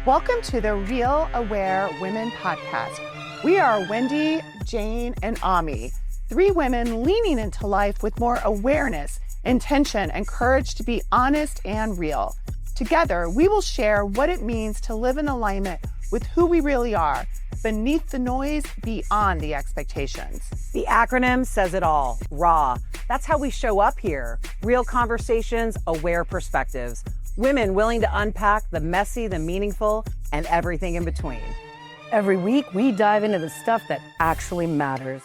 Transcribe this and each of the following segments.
Welcome to the Real Aware Women podcast. We are Wendy, Jane, and Ami, three women leaning into life with more awareness, intention, and courage to be honest and real. Together, we will share what it means to live in alignment with who we really are, beneath the noise, beyond the expectations. The acronym says it all, RAW. That's how we show up here. Real conversations, aware perspectives. Women willing to unpack the messy, the meaningful, and everything in between. Every week, we dive into the stuff that actually matters.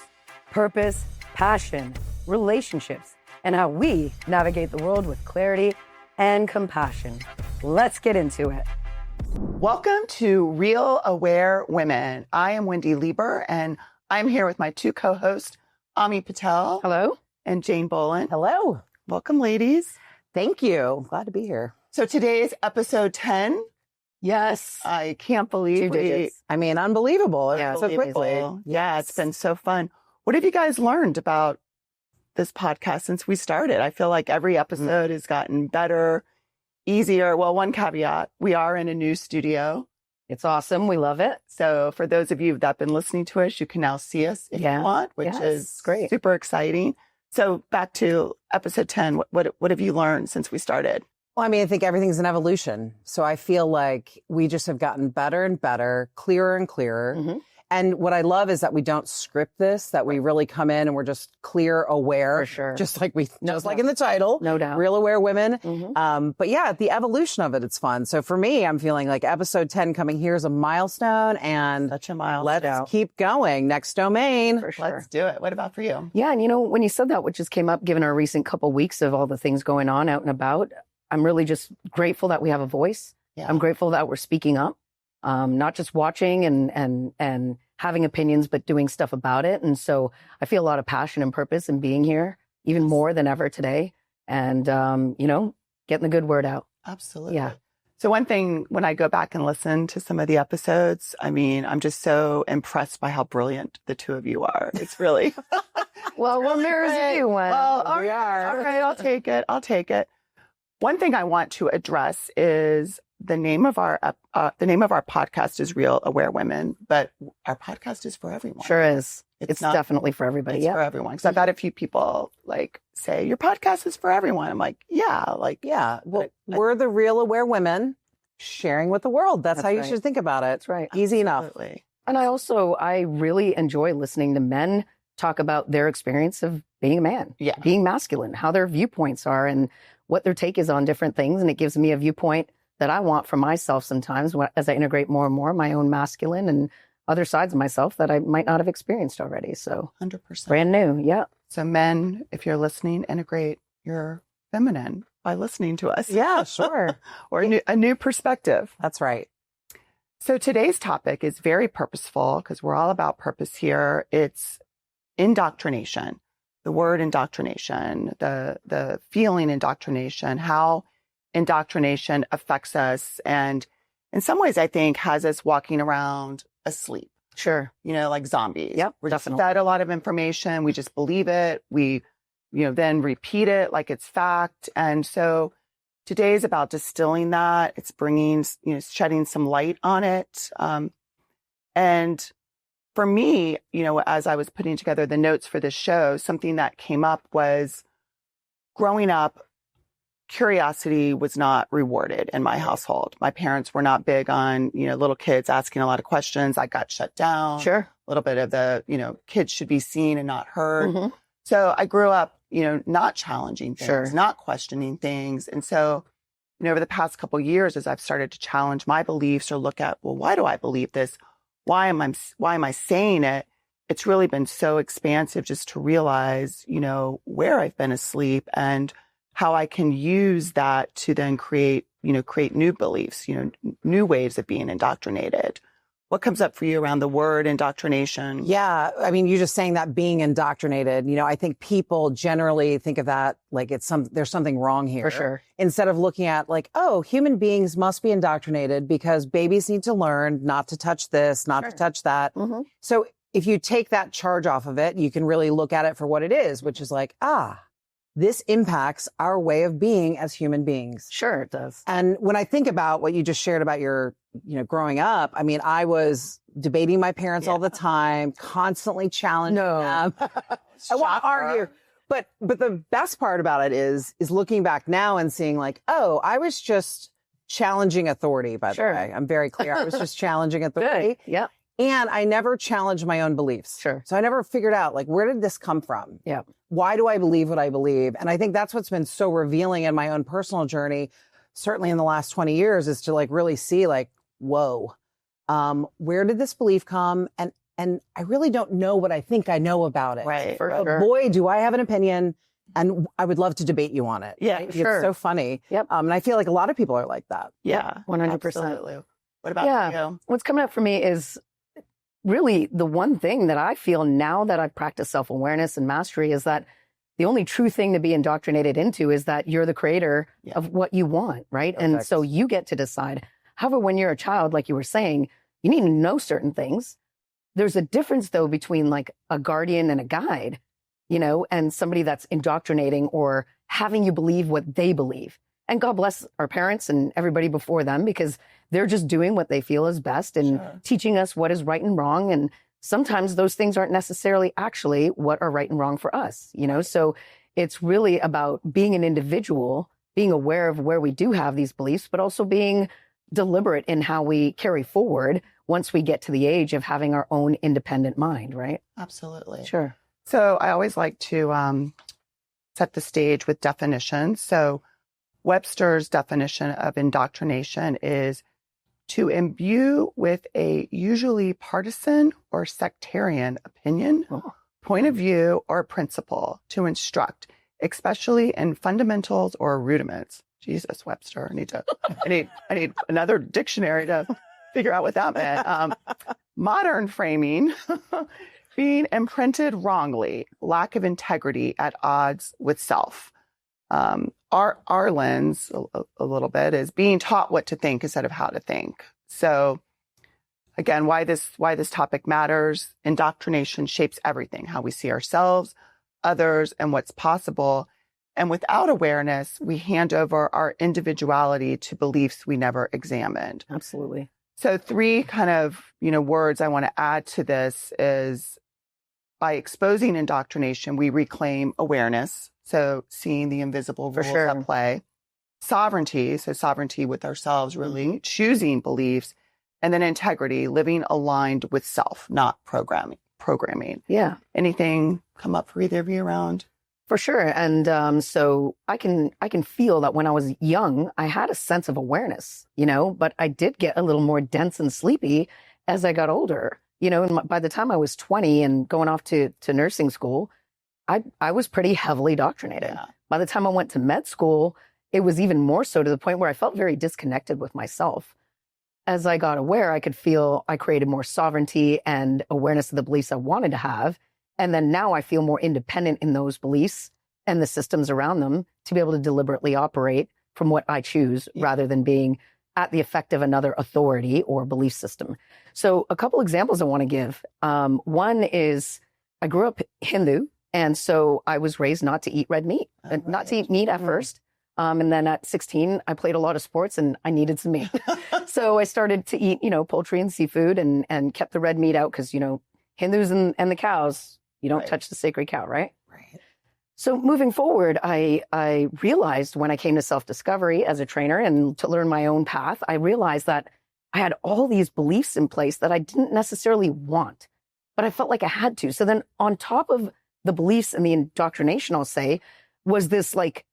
Purpose, passion, relationships, and how we navigate the world with clarity and compassion. Let's get into it. Welcome to Real Aware Women. I am Wendy Lieber, and I'm here with my two co-hosts, Ami Patel. Hello. And Jane Boland. Hello. Welcome, ladies. Thank you. Glad to be here. So today's episode 10. Yes. I can't believe unbelievable. Yeah, So quickly. Yeah, it's been so fun. What have you guys learned about this podcast since we started? I feel like every episode has gotten better, easier. Well, one caveat, we are in a new studio. It's awesome. We love it. So for those of you that have been listening to us, you can now see us if you want, which is great. Super exciting. So back to episode 10, what have you learned since we started? Well, I think everything's an evolution. So I feel like we just have gotten better and better, clearer and clearer. Mm-hmm. And what I love is that we don't script this, that we really come in and we're just clear, aware. For sure. Just like in the title. No doubt. Real Aware Women. Mm-hmm. But yeah, the evolution of it, it's fun. So for me, I'm feeling like episode 10 coming here is a milestone, and Such a milestone. let's keep going. Next domain. For sure. Let's do it. What about for you? Yeah. And when you said that, what just came up, given our recent couple weeks of all the things going on out and about, I'm really just grateful that we have a voice. Yeah. I'm grateful that we're speaking up, not just watching and having opinions, but doing stuff about it. And so I feel a lot of passion and purpose in being here, even more than ever today. And, getting the good word out. Absolutely. Yeah. So one thing, when I go back and listen to some of the episodes, I'm just so impressed by how brilliant the two of you are. It's really... Well, there's a new one. Well, all right, I'll take it. One thing I want to address is the name of our podcast is Real Aware Women, but our podcast is for everyone. Sure is. It's not, definitely for everybody. It's for everyone. Because I've had a few people say your podcast is for everyone. I'm like, yeah. Well, we're the Real Aware Women sharing with the world. That's how you should think about it. That's right. Easy enough. Absolutely. And I really enjoy listening to men talk about their experience of being a man, being masculine, how their viewpoints are and what their take is on different things. And it gives me a viewpoint that I want for myself sometimes as I integrate more and more my own masculine and other sides of myself that I might not have experienced already. So 100%. Brand new. Yeah. So men, if you're listening, integrate your feminine by listening to us. Yeah, sure. Or a new perspective. That's right. So today's topic is very purposeful because we're all about purpose here. It's indoctrination. The word indoctrination, the feeling indoctrination, how indoctrination affects us, and in some ways I think has us walking around asleep. Sure. Like zombies. Yep, We're just definitely. fed a lot of information. We just believe it. We, then repeat it like it's fact. And so today is about distilling that. It's bringing, shedding some light on it. And for me, as I was putting together the notes for this show, something that came up was growing up, curiosity was not rewarded in my household. My parents were not big on, little kids asking a lot of questions. I got shut down. Sure. A little bit of the, kids should be seen and not heard. Mm-hmm. So I grew up, not challenging things, Sure. not questioning things. And so, over the past couple of years, as I've started to challenge my beliefs or look at, well, why do I believe this? Why am I saying it? It's really been so expansive just to realize, where I've been asleep and how I can use that to then create new beliefs, new ways of being indoctrinated. What comes up for you around the word indoctrination? Yeah. You just saying that being indoctrinated, I think people generally think of that like there's something wrong here. For sure. Instead of looking at human beings must be indoctrinated because babies need to learn not to touch this, not to touch that. Mm-hmm. So if you take that charge off of it, you can really look at it for what it is, which is this impacts our way of being as human beings. Sure, it does. And when I think about what you just shared about your growing up, I mean, I was debating my parents all the time, constantly challenging them. I want to argue. But the best part about it is looking back now and seeing like, oh, I was just challenging authority, by the way. I'm very clear. I was just challenging authority. Good. Yeah. And I never challenged my own beliefs. Sure. So I never figured out, like, where did this come from? Yeah. Why do I believe what I believe? And I think that's what's been so revealing in my own personal journey, certainly in the last 20 years, is to like really see like, whoa, where did this belief come? And I really don't know what I think I know about it. Right. But boy, do I have an opinion. And I would love to debate you on it. Yeah, right? sure. It's so funny. Yep. And I feel like a lot of people are like that. Yeah, 100%. Absolutely. What about you? What's coming up for me is really the one thing that I feel now that I practice self-awareness and mastery is that the only true thing to be indoctrinated into is that you're the creator of what you want, right? Perfect. And so you get to decide. However, when you're a child, like you were saying, you need to know certain things. There's a difference, though, between like a guardian and a guide, and somebody that's indoctrinating or having you believe what they believe. And God bless our parents and everybody before them, because they're just doing what they feel is best and teaching us what is right and wrong. And sometimes those things aren't necessarily actually what are right and wrong for us, So it's really about being an individual, being aware of where we do have these beliefs, but also being deliberate in how we carry forward once we get to the age of having our own independent mind, right? Absolutely. Sure. So I always like to set the stage with definitions. So Webster's definition of indoctrination is to imbue with a usually partisan or sectarian opinion, point of view, or principle to instruct, especially in fundamentals or rudiments. Jesus, Webster, I need another dictionary to figure out what that meant. Modern framing, being imprinted wrongly, lack of integrity at odds with self. Our lens a little bit is being taught what to think instead of how to think. So again, why this topic matters. Indoctrination shapes everything, how we see ourselves, others, and what's possible. And without awareness, we hand over our individuality to beliefs we never examined. Absolutely. So 3 kind of, words I want to add to this is by exposing indoctrination, we reclaim awareness. So seeing the invisible rules at play. Sovereignty, so sovereignty with ourselves, really choosing beliefs. And then integrity, living aligned with self, not programming. Yeah. Anything come up for either of you around? For sure. And so I can feel that when I was young, I had a sense of awareness, but I did get a little more dense and sleepy as I got older. And by the time I was 20 and going off to nursing school, I was pretty heavily indoctrinated. Yeah. By the time I went to med school, it was even more so, to the point where I felt very disconnected with myself. As I got aware, I could feel I created more sovereignty and awareness of the beliefs I wanted to have. And then now I feel more independent in those beliefs and the systems around them to be able to deliberately operate from what I choose rather than being at the effect of another authority or belief system. So a couple examples I want to give. One is I grew up Hindu. And so I was raised not to eat red meat, not to eat meat at first. And then at 16, I played a lot of sports and I needed some meat. So I started to eat, poultry and seafood and kept the red meat out because, Hindus and the cows, you don't touch the sacred cow, right? Right. So moving forward, I realized when I came to self-discovery as a trainer and to learn my own path, I realized that I had all these beliefs in place that I didn't necessarily want, but I felt like I had to. So then on top of the beliefs and the indoctrination, I'll say, was this like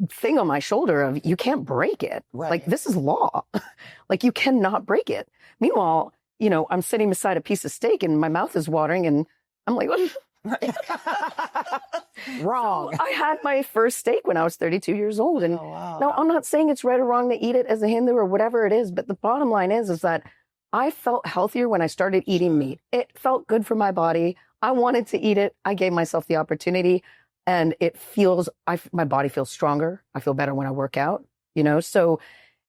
thing on my shoulder of you can't break it. Right. Like this is law. Like you cannot break it. Meanwhile, I'm sitting beside a piece of steak and my mouth is watering and I'm like, what? Wrong. So I had my first steak when I was 32 years old. And now I'm not saying it's right or wrong to eat it as a Hindu or whatever it is. But the bottom line is that I felt healthier when I started eating meat. It felt good for my body. I wanted to eat it. I gave myself the opportunity and my body feels stronger. I feel better when I work out, so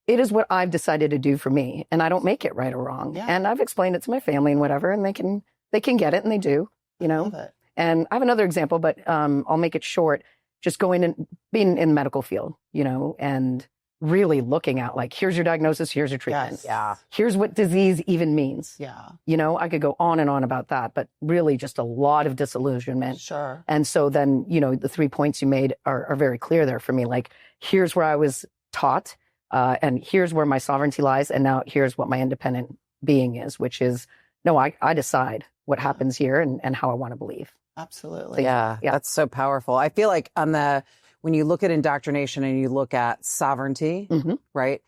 it is what I've decided to do for me. And I don't make it right or wrong. Yeah. And I've explained it to my family and whatever, and they can get it and they do, Love it. And I have another example, but I'll make it short. Just going and being in the medical field, and really looking at like, here's your diagnosis, here's your treatment. Yes. Yeah. Here's what disease even means. Yeah. You know, I could go on and on about that, but really just a lot of disillusionment. Sure. And so then, you know, the 3 points you made are very clear there for me. Like, here's where I was taught, and here's where my sovereignty lies. And now here's what my independent being is, which is, no, I decide what happens here and how I want to believe. Absolutely. Yeah, that's so powerful. I feel like when you look at indoctrination and you look at sovereignty, right?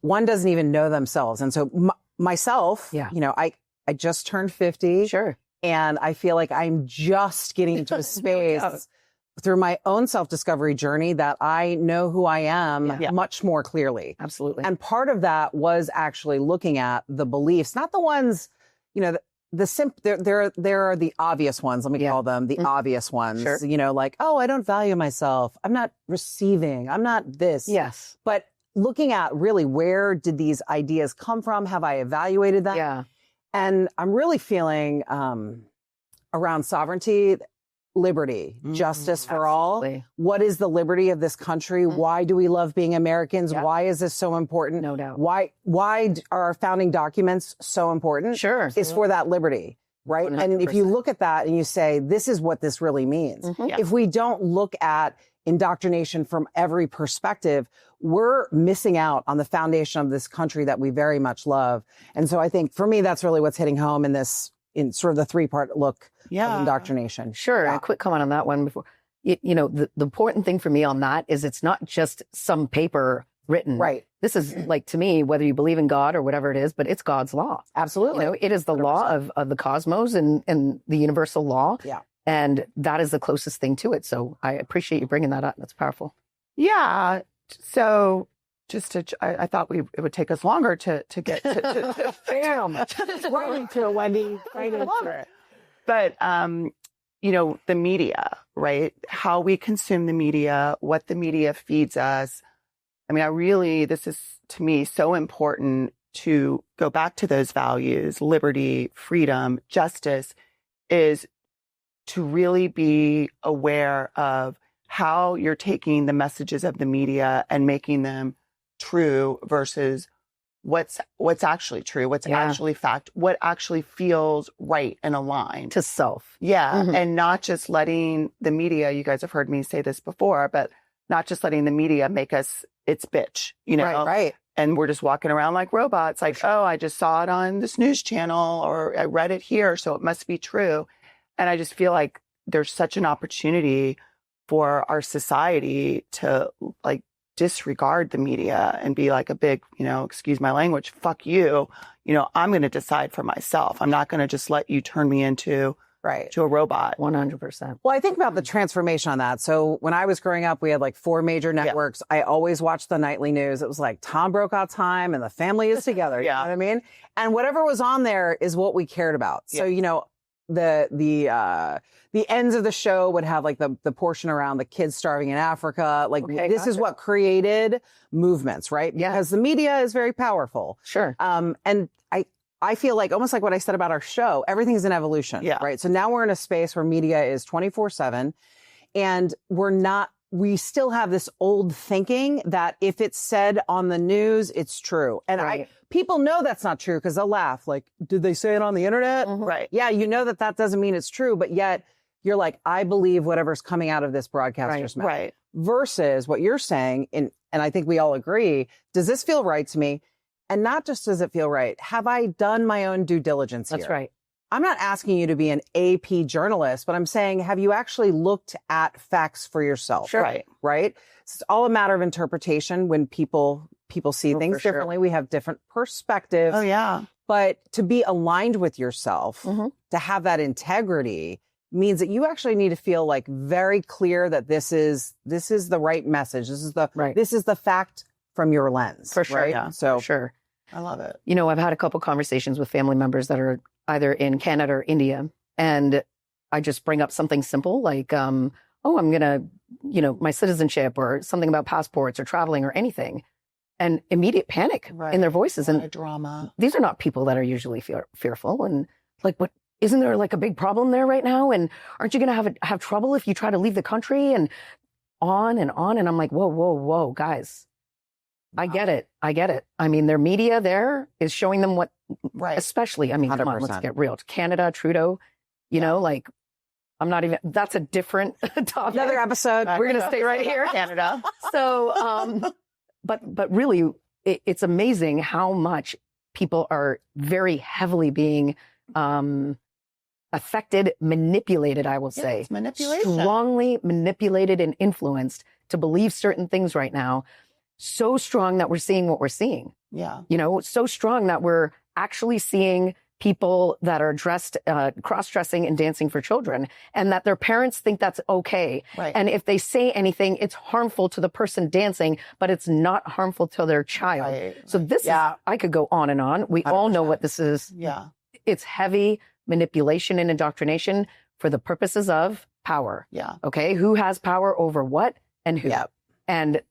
One doesn't even know themselves. And so myself, you know, I just turned 50. Sure. And I feel like I'm just getting into a space through my own self-discovery journey that I know who I am much more clearly. Absolutely. And part of that was actually looking at the beliefs, not the ones, you know, there are the obvious ones. Let me call them the obvious ones. Sure. You know, like, oh, I don't value myself. I'm not receiving. I'm not this. Yes. But looking at really, where did these ideas come from? Have I evaluated them? Yeah. And I'm really feeling around sovereignty, liberty, justice for all. What is the liberty of this country? Why do we love being Americans? Why is this so important? No doubt. Why are our founding documents so important? Sure. It's for that liberty, right? 100%. And if you look at that and you say, this is what this really means. If we don't look at indoctrination from every perspective, we're missing out on the foundation of this country that we very much love. And so I think for me, that's really what's hitting home in sort of the 3-part look of indoctrination. Sure. Yeah. A quick comment on that one before. You know, the important thing for me on that is it's not just some paper written. Right. This is like, to me, whether you believe in God or whatever it is, but it's God's law. Absolutely. You know, it is the 100%. Law of the cosmos and the universal law. Yeah. And that is the closest thing to it. So I appreciate you bringing that up. That's powerful. Yeah. So I thought it would take us longer to get to Bam. Right into it, Wendy. Right into it. But, you know, the media, right? How we consume the media, what the media feeds us. I mean, this is to me so important to go back to those values, liberty, freedom, justice, is to really be aware of how you're taking the messages of the media and making them true versus what's actually true, what's actually fact, what actually feels right and aligned to self. Yeah. And not just letting the media, you guys have heard me say this before, but not just letting the media make us its bitch, you know? Right. And we're just walking around like robots, like, oh, I just saw it on this news channel or I read it here, so it must be true. And I just feel like there's such an opportunity for our society to like disregard the media and be like a big, you know, excuse my language, fuck you. You know, I'm going to decide for myself. I'm not going to just let you turn me into to a robot. 100%. Well, I think about the transformation on that. So when I was growing up, we had like 4 major networks. I always watched the nightly news. It was like Tom Brokaw time and the family is together. You know what I mean? And whatever was on there is what we cared about. So, you know, the ends of the show would have like the portion around the kids starving in Africa. Like this is what created movements, right? Yeah. Because the media is very powerful. Sure. And I feel like almost like what I said about our show, everything's in evolution, right? So now we're in a space where media is 24/7 and we still have this old thinking that if it's said on the news, it's true. And people know that's not true because they'll laugh. Like, did they say it on the internet? Right. Yeah. You know that doesn't mean it's true, but yet you're like, I believe whatever's coming out of this broadcaster's mouth. Right. Versus what you're saying. And I think we all agree. Does this feel right to me? And not just does it feel right, have I done my own due diligence here? That's right. I'm not asking you to be an AP journalist, but I'm saying, have you actually looked at facts for yourself? Sure. Right? It's all a matter of interpretation when people see things differently. We have different perspectives. Oh, yeah. But to be aligned with yourself, to have that integrity means that you actually need to feel like very clear that this is the right message. This is the fact from your lens. For sure. Right? Yeah. So for sure. I love it. You know, I've had a couple conversations with family members that are either in Canada or India, and I just bring up something simple like, I'm going to, you know, my citizenship or something about passports or traveling or anything, and immediate panic in their voices. And drama. These are not people that are usually fearful. And like, what, isn't there like a big problem there right now? And aren't you going to have trouble if you try to leave the country? And on and on. And I'm like, whoa, guys. I get it. I mean, their media there is showing them what, Right. especially, I mean, come on, let's get real. Canada, Trudeau, you know, like, I'm not even, that's a different topic. Another episode. We're going to stay right here. Canada. So, but really, it's amazing how much people are very heavily being affected, manipulated, I will say. It's manipulation. Strongly manipulated and influenced to believe certain things right now. So strong that we're seeing what we're seeing. Yeah. You know, so strong that we're actually seeing people that are dressed, cross-dressing and dancing for children, and that their parents think that's okay. Right. And if they say anything, it's harmful to the person dancing, but it's not harmful to their child. Right. So this is, I could go on and on. We 100%. all know what this is. Yeah. It's heavy manipulation and indoctrination for the purposes of power. Yeah. Okay. Who has power over what and who? Yeah. And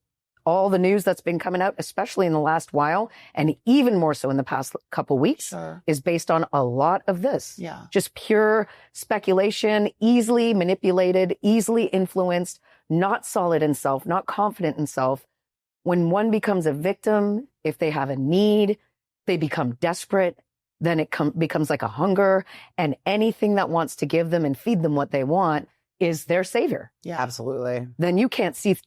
all the news that's been coming out, especially in the last while, and even more so in the past couple weeks, is based on a lot of this. Yeah. Just pure speculation, easily manipulated, easily influenced, not solid in self, not confident in self. When one becomes a victim, if they have a need, they become desperate, then it becomes like a hunger, and anything that wants to give them and feed them what they want is their savior. Yeah. Absolutely. Then you can't see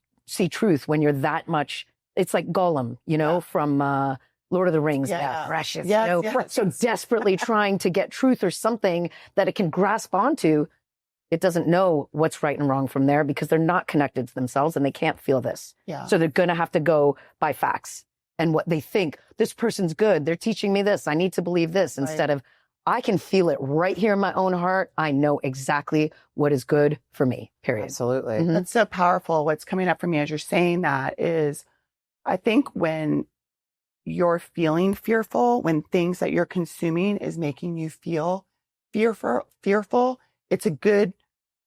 truth when you're that much. It's like Gollum, you know, from Lord of the Rings. Yeah. Precious. Yes, You know, yes. So desperately trying to get truth or something that it can grasp onto. It doesn't know what's right and wrong from there because they're not connected to themselves and they can't feel this. Yeah. So they're going to have to go by facts and what they think. This person's good. They're teaching me this. I need to believe this instead of I can feel it right here in my own heart. I know exactly what is good for me, period. Absolutely. Mhm. That's so powerful. What's coming up for me as you're saying that is, I think when you're feeling fearful, when things that you're consuming is making you feel fearful, it's a good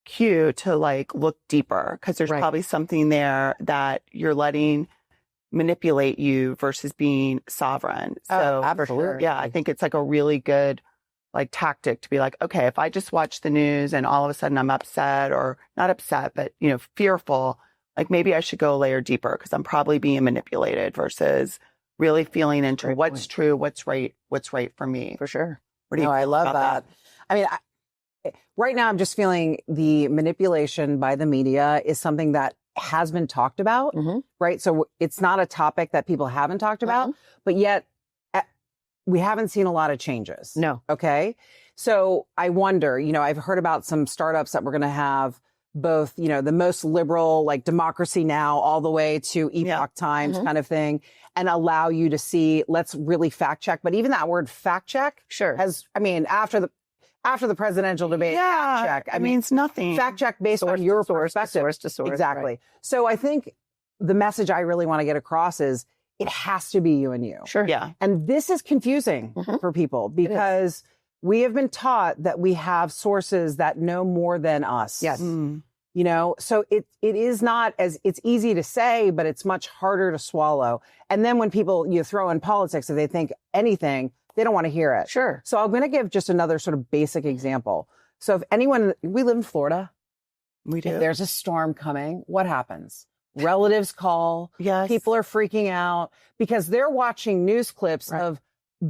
cue to like look deeper because there's probably something there that you're letting manipulate you versus being sovereign. So absolutely. yeah, I think it's like a really good like tactic to be like, okay, if I just watch the news and all of a sudden I'm upset or not upset, but you know, fearful, like maybe I should go a layer deeper because I'm probably being manipulated versus really feeling into what's true, what's right for me. For sure. What do you No, I think love about that. I mean, right now I'm just feeling the manipulation by the media is something that has been talked about, right? So it's not a topic that people haven't talked about, but yet we haven't seen a lot of changes. No. Okay. So I wonder, you know, I've heard about some startups that we're going to have both, you know, the most liberal, like Democracy Now, all the way to Epoch Times kind of thing, and allow you to see, let's really fact check. But even that word fact check has, I mean, after the presidential debate, fact check, it means nothing. Fact check based on your perspective. Source to source. Exactly. Right. So I think the message I really want to get across is it has to be you and you. Sure. Yeah. And this is confusing for people because we have been taught that we have sources that know more than us. Yes. You know, so it is not as, it's easy to say, but it's much harder to swallow. And then when people, you throw in politics, if they think anything, they don't want to hear it. Sure. So I'm going to give just another sort of basic example. So if anyone, we live in Florida. We do. If there's a storm coming, what happens? Relatives call. Yes. People are freaking out because they're watching news clips of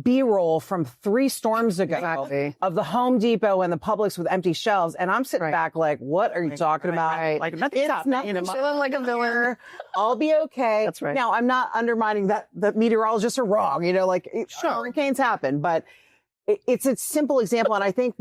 B-roll from 3 storms ago of the Home Depot and the Publix with empty shelves. And I'm sitting back like, what are you talking about? Like nothing's happening. Feeling like a villain. I'll be okay. That's right. Now, I'm not undermining that the meteorologists are wrong. You know, like hurricanes happen, but it's a simple example. And I think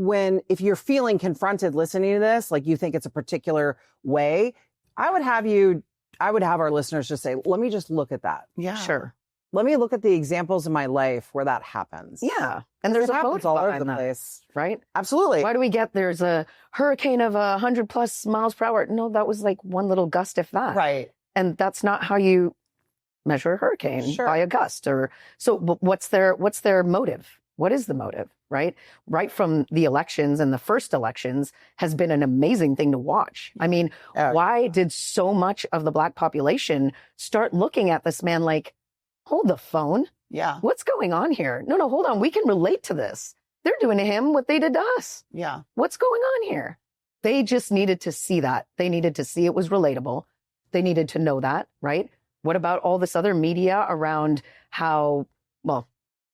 if you're feeling confronted listening to this, like you think it's a particular way, I would have our listeners just say, let me just look at that. Yeah. Sure. Let me look at the examples in my life where that happens. Yeah. And there's a happens motive all over behind the that, place. right? Absolutely. Why do we get there's a hurricane of 100+ miles per hour? No, that was like one little gust, if that. Right. And that's not how you measure a hurricane, by a gust. Or so. But what's their motive? What is the motive? Right from the elections and the first elections has been an amazing thing to watch. I mean, why did so much of the Black population start looking at this man like, hold the phone? Yeah. What's going on here? No, hold on. We can relate to this. They're doing to him what they did to us. Yeah. What's going on here? They just needed to see that. They needed to see it was relatable. They needed to know that, right? What about all this other media around how, well,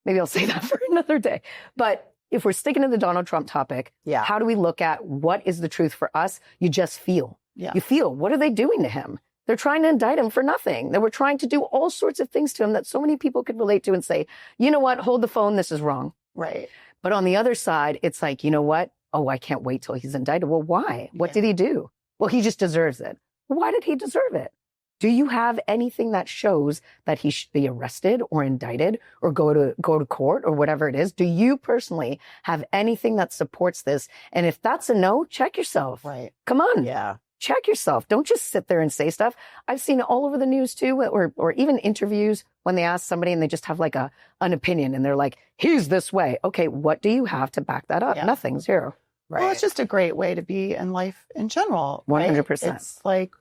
maybe I'll say that for another day. But if we're sticking to the Donald Trump topic, how do we look at what is the truth for us? You just feel. Yeah. You feel, what are they doing to him? They're trying to indict him for nothing. They were trying to do all sorts of things to him that so many people could relate to and say, you know what, hold the phone, this is wrong. Right. But on the other side, it's like, you know what? Oh, I can't wait till he's indicted. Well, why? What did he do? Well, he just deserves it. Why did he deserve it? Do you have anything that shows that he should be arrested or indicted or go to court or whatever it is? Do you personally have anything that supports this? And if that's a no, check yourself. Right. Come on. Yeah. Check yourself. Don't just sit there and say stuff. I've seen it all over the news too, or even interviews when they ask somebody and they just have like an opinion and they're like, he's this way. Okay, what do you have to back that up? Yeah. Nothing, zero. Right. Well, it's just a great way to be in life in general. 100%. It's like,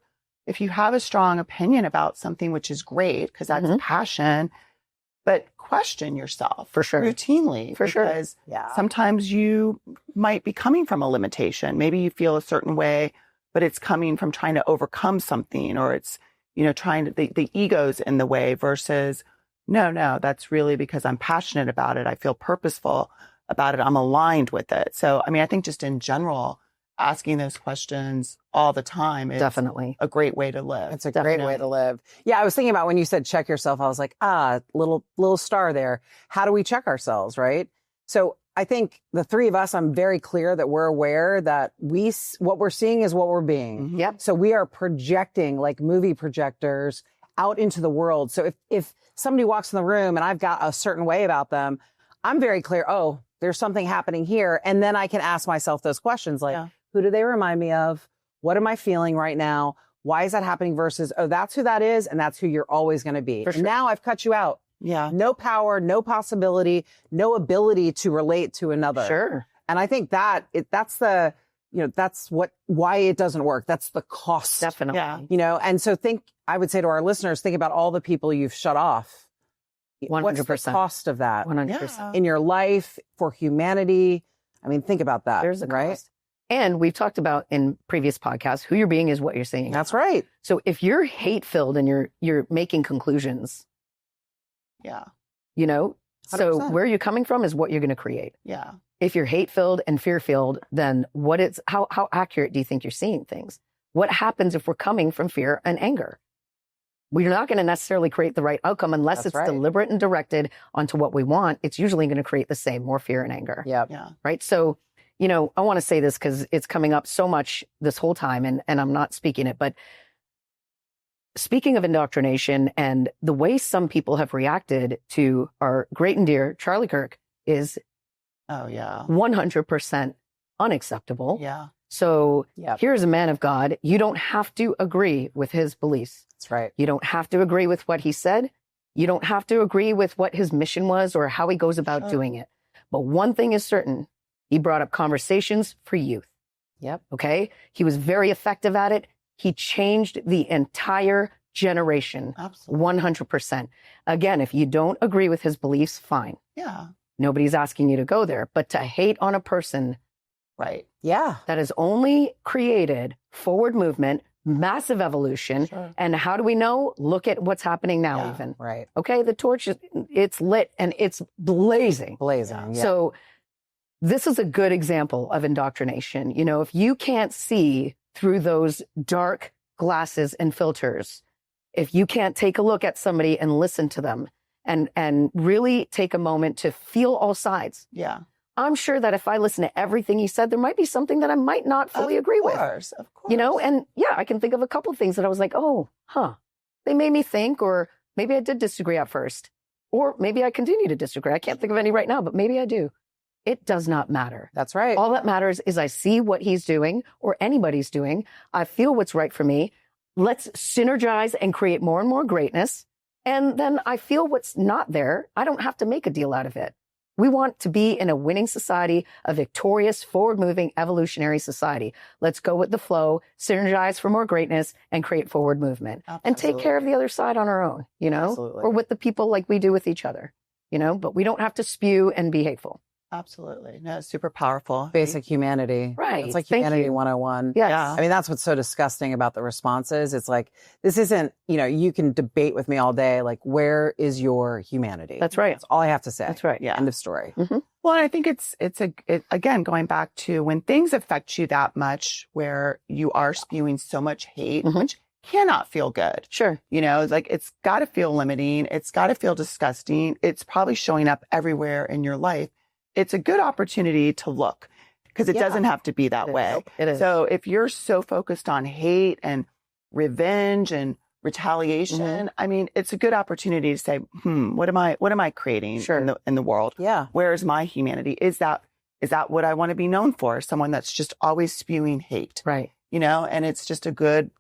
if you have a strong opinion about something, which is great because that's passion, but question yourself for sure, routinely, because sometimes you might be coming from a limitation. Maybe you feel a certain way, but it's coming from trying to overcome something, or it's, trying to, the ego's in the way versus no, that's really because I'm passionate about it. I feel purposeful about it. I'm aligned with it. So, I think just in general, asking those questions all the time is definitely a great way to live. It's a great way to live. Yeah, I was thinking about when you said check yourself, I was like, little star there. How do we check ourselves, right? So I think the three of us, I'm very clear that we're aware that what we're seeing is what we're being. Mm-hmm. Yep. So we are projecting like movie projectors out into the world. So if somebody walks in the room and I've got a certain way about them, I'm very clear, oh, there's something happening here. And then I can ask myself those questions like, who do they remind me of? What am I feeling right now? Why is that happening versus, oh, that's who that is. And that's who you're always going to be. For sure. And now I've cut you out. Yeah. No power, no possibility, no ability to relate to another. Sure. And I think that's why it doesn't work. That's the cost. Definitely. Yeah. And so I would say to our listeners, think about all the people you've shut off. 100%. What's the cost of that? 100%. In your life, for humanity? Think about that. There's a cost. Right? And we've talked about in previous podcasts, who you're being is what you're seeing. That's right. So if you're hate-filled and you're making conclusions, so 100%. where you're coming from is what you're going to create. Yeah. If you're hate-filled and fear-filled, then how accurate do you think you're seeing things? What happens if we're coming from fear and anger? We're not going to necessarily create the right outcome unless it's deliberate and directed onto what we want. It's usually going to create the same, more fear and anger. Yep. Yeah. Right. So, I want to say this because it's coming up so much this whole time and I'm not speaking it, but speaking of indoctrination and the way some people have reacted to our great and dear Charlie Kirk is 100% unacceptable. Yeah. So here's a man of God. You don't have to agree with his beliefs. That's right. You don't have to agree with what he said. You don't have to agree with what his mission was or how he goes about doing it. But one thing is certain. He brought up conversations for youth. Yep. Okay. He was very effective at it. He changed the entire generation. Absolutely. 100%. Again, if you don't agree with his beliefs, fine. Yeah. Nobody's asking you to go there. But to hate on a person that has only created forward movement, massive evolution. Sure. And how do we know? Look at what's happening now even. Right. Okay. The torch, it's lit and it's blazing. Blazing. Yeah. So this is a good example of indoctrination. If you can't see through those dark glasses and filters, if you can't take a look at somebody and listen to them and really take a moment to feel all sides. Yeah. I'm sure that if I listen to everything he said, there might be something that I might not fully agree with. Of course. And I can think of a couple of things that I was like, they made me think, or maybe I did disagree at first, or maybe I continue to disagree. I can't think of any right now, but maybe I do. It does not matter. That's right. All that matters is I see what he's doing or anybody's doing. I feel what's right for me. Let's synergize and create more and more greatness. And then I feel what's not there. I don't have to make a deal out of it. We want to be in a winning society, a victorious, forward-moving, evolutionary society. Let's go with the flow, synergize for more greatness, and create forward movement. Absolutely. And take care of the other side on our own, Absolutely. or with the people like we do with each other, but we don't have to spew and be hateful. Absolutely. No, super powerful. Basic humanity. Right. It's like Thank humanity you. 101. Yes. Yeah. I mean, that's what's so disgusting about the responses. It's like, this isn't, you can debate with me all day. Like, where is your humanity? That's right. That's all I have to say. That's right. Yeah. End of story. Mm-hmm. Well, and I think again, going back to when things affect you that much, where you are spewing so much hate, Mm-hmm. which cannot feel good. Sure. Like it's got to feel limiting. It's got to feel disgusting. It's probably showing up everywhere in your life. It's a good opportunity to look, because it doesn't have to be that way. It is. So if you're so focused on hate and revenge and retaliation, Mm-hmm. I mean, it's a good opportunity to say, what am I creating in the world? Yeah. Where is my humanity? Is that what I want to be known for? Someone that's just always spewing hate, Right. and it's just a good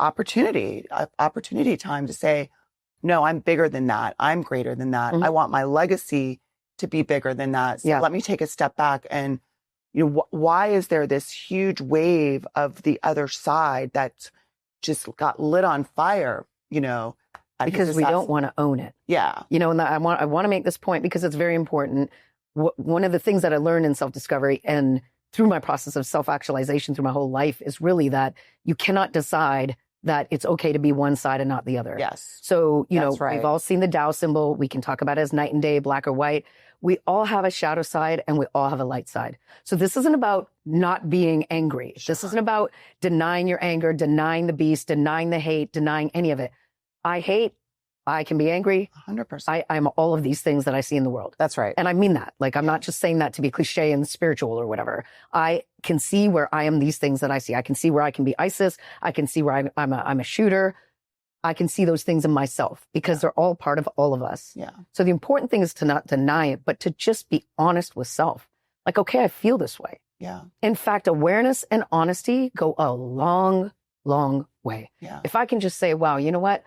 opportunity time to say, no, I'm bigger than that. I'm greater than that. Mm-hmm. I want my legacy to be bigger than that. So let me take a step back and, why is there this huge wave of the other side that's just got lit on fire, Because we don't want to own it. Yeah. And I want to make this point because it's very important. One of the things that I learned in self-discovery and through my process of self-actualization through my whole life is really that you cannot decide that it's okay to be one side and not the other. Yes. So, That's right. we've all seen the Tao symbol. We can talk about it as night and day, black or white. We all have a shadow side and we all have a light side. So this isn't about not being angry. Sure. This isn't about denying your anger, denying the beast, denying the hate, denying any of it. I hate. I can be angry. 100%. I'm all of these things that I see in the world. That's right. And I mean that. Like, I'm not just saying that to be cliche and spiritual or whatever. I can see where I am these things that I see. I can see where I can be ISIS. I can see where I'm a shooter. I can see those things in myself because they're all part of all of us. Yeah. So the important thing is to not deny it, but to just be honest with self. Like, okay, I feel this way. Yeah. In fact, awareness and honesty go a long, long way. Yeah. If I can just say, wow, you know what?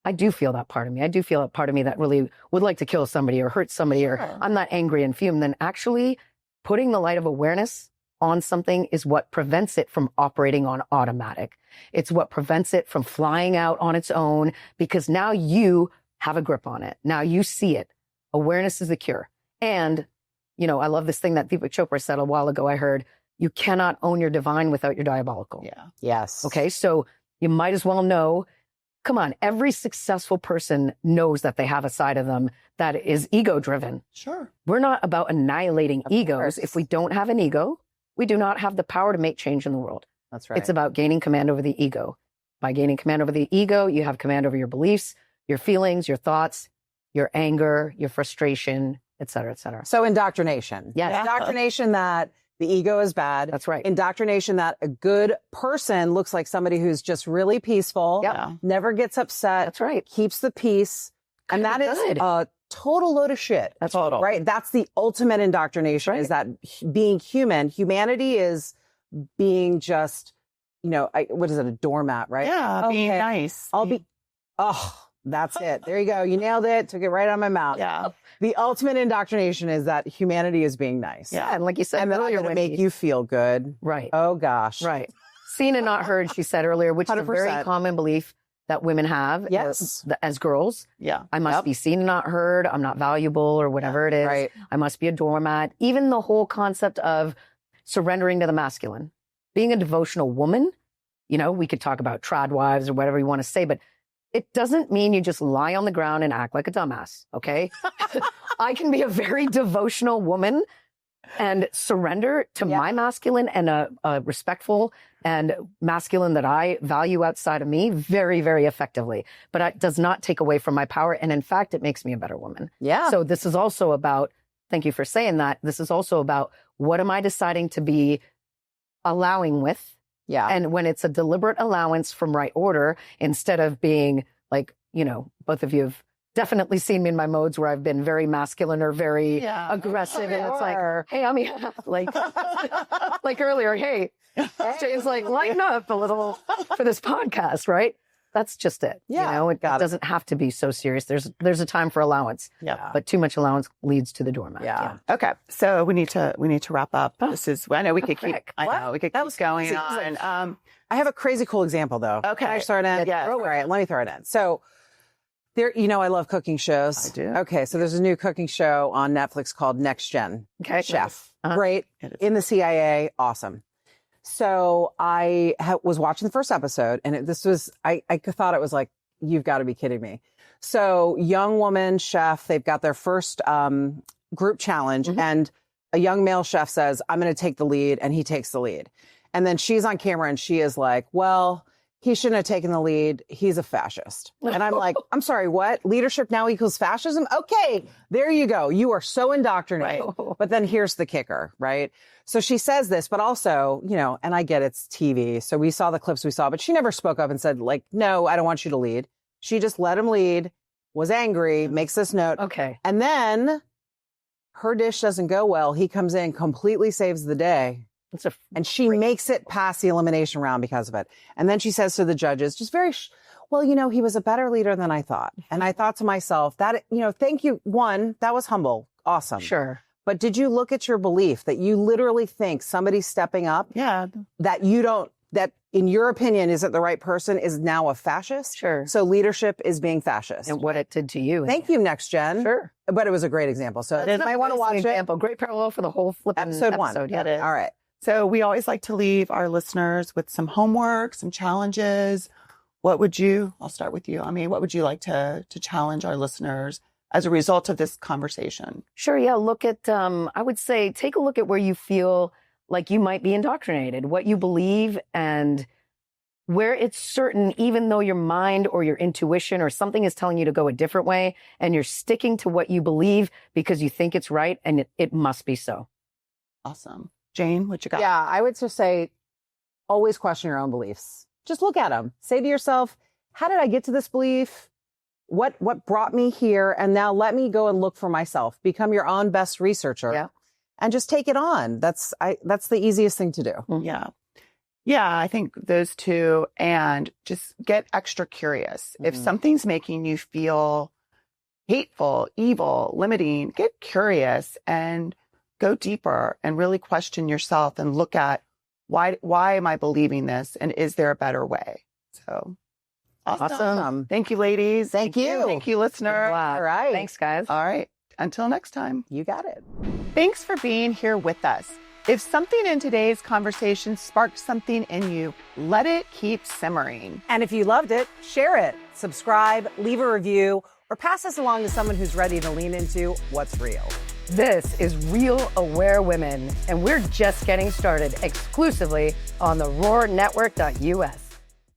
I do feel that part of me. I do feel that part of me that really would like to kill somebody or hurt somebody, or I'm not angry and fume. Then actually putting the light of awareness on something is what prevents it from operating on automatic. It's what prevents it from flying out on its own, because now you have a grip on it. Now you see it. Awareness is the cure. And, I love this thing that Deepak Chopra said a while ago. I heard, you cannot own your divine without your diabolical. Yeah. Yes. Okay. So you might as well know, come on, every successful person knows that they have a side of them that is ego driven. Sure. We're not about annihilating egos. course. If we don't have an ego, we do not have the power to make change in the world. That's right. It's about gaining command over the ego. By gaining command over the ego, you have command over your beliefs, your feelings, your thoughts, your anger, your frustration, et cetera, et cetera. So indoctrination. Yes. Indoctrination that the ego is bad. That's right. Indoctrination that a good person looks like somebody who's just really peaceful, Yeah. never gets upset, That's right. keeps the peace. And that is Good. a total load of shit. That's Total. Right? That's the ultimate indoctrination, Right. is that being humanity is being just, what is it, a doormat, right? Yeah. Being Okay. nice. That's it. There you go. You nailed it. Took it right out of my mouth. Yeah. The ultimate indoctrination is that humanity is being nice. Yeah. And like you said And then I'm earlier, going to Wendy, make you feel good. right. Oh, gosh. Right. Seen and not heard, she said earlier, which is a very 100%. common belief that women have Yes. as girls. Yeah. I must be seen and not heard. I'm not valuable or whatever it is. Right. I must be a doormat. Even the whole concept of surrendering to the masculine, being a devotional woman. We could talk about trad wives or whatever you want to say, but it doesn't mean you just lie on the ground and act like a dumbass. Okay. I can be a very devotional woman and surrender to my masculine and a respectful and masculine that I value outside of me very, very effectively. But it does not take away from my power. And in fact, it makes me a better woman. Yeah. So this is also about, thank you for saying that. This is also about, what am I deciding to be allowing with? Yeah. And when it's a deliberate allowance from right order, instead of being like, both of you have definitely seen me in my modes where I've been very masculine or very aggressive. And it's like, hey, I'm like earlier, hey, Jay's like, lighten up a little for this podcast, right? That's just it. Yeah, It doesn't have to be so serious. There's a time for allowance. Yeah. But too much allowance leads to the doormat. Yeah. Okay. So we need to wrap up. This is, I know we could keep, Quick. we could keep going on. I have a crazy cool example, though. Okay. Can I throw it in? Yeah. All right. Let me throw it in. So I love cooking shows. I do. Okay, so there's a new cooking show on Netflix called Next Gen. Okay. Chef. Uh-huh. Great. In the CIA. Awesome. So I was watching the first episode, and I thought it was like, you've got to be kidding me. So young woman chef, they've got their first group challenge, and a young male chef says, I'm going to take the lead, and he takes the lead. And then she's on camera, and she is like, well, he shouldn't have taken the lead. He's a fascist. And I'm like, I'm sorry, what? Leadership now equals fascism? Okay, there you go. You are so indoctrinated. Right. But then here's the kicker, right? So she says this, but also, and I get it's TV. So we saw the clips we saw, but she never spoke up and said, like, no, I don't want you to lead. She just let him lead, was angry, makes this note. Okay. And then her dish doesn't go well. He comes in, completely saves the day. And she makes it past the elimination round because of it. And then she says to the judges, just well, he was a better leader than I thought. And I thought to myself that, thank you. One, that was humble. Awesome. Sure. But did you look at your belief that you literally think somebody stepping up that in your opinion isn't the right person is now a fascist? Sure. So leadership is being fascist. And what it did to you. Thank you, Next Gen. Sure. But it was a great example. So you might want to watch it. Great parallel for the whole flipping episode 1. Yeah. All right. So we always like to leave our listeners with some homework, some challenges. I'll start with you. What would you like to challenge our listeners as a result of this conversation? Sure. Yeah. Look at, I would say, take a look at where you feel like you might be indoctrinated, what you believe, and where it's certain, even though your mind or your intuition or something is telling you to go a different way, and you're sticking to what you believe because you think it's right, and it must be so. Awesome. Jane, what you got? Yeah, I would just say always question your own beliefs. Just look at them. Say to yourself, how did I get to this belief? What brought me here? And now let me go and look for myself. Become your own best researcher. Yeah. And just take it on. That's the easiest thing to do. Yeah. Yeah, I think those two, and just get extra curious. If something's making you feel hateful, evil, limiting, get curious and go deeper and really question yourself and look at why am I believing this, and is there a better way? So awesome. Thank you, ladies. Thank you. Thank you, listener. All right. Thanks, guys. All right. Until next time. You got it. Thanks for being here with us. If something in today's conversation sparked something in you, let it keep simmering. And if you loved it, share it, subscribe, leave a review, or pass this along to someone who's ready to lean into what's real. This is Real Aware Women, and we're just getting started exclusively on the roarnetwork.us.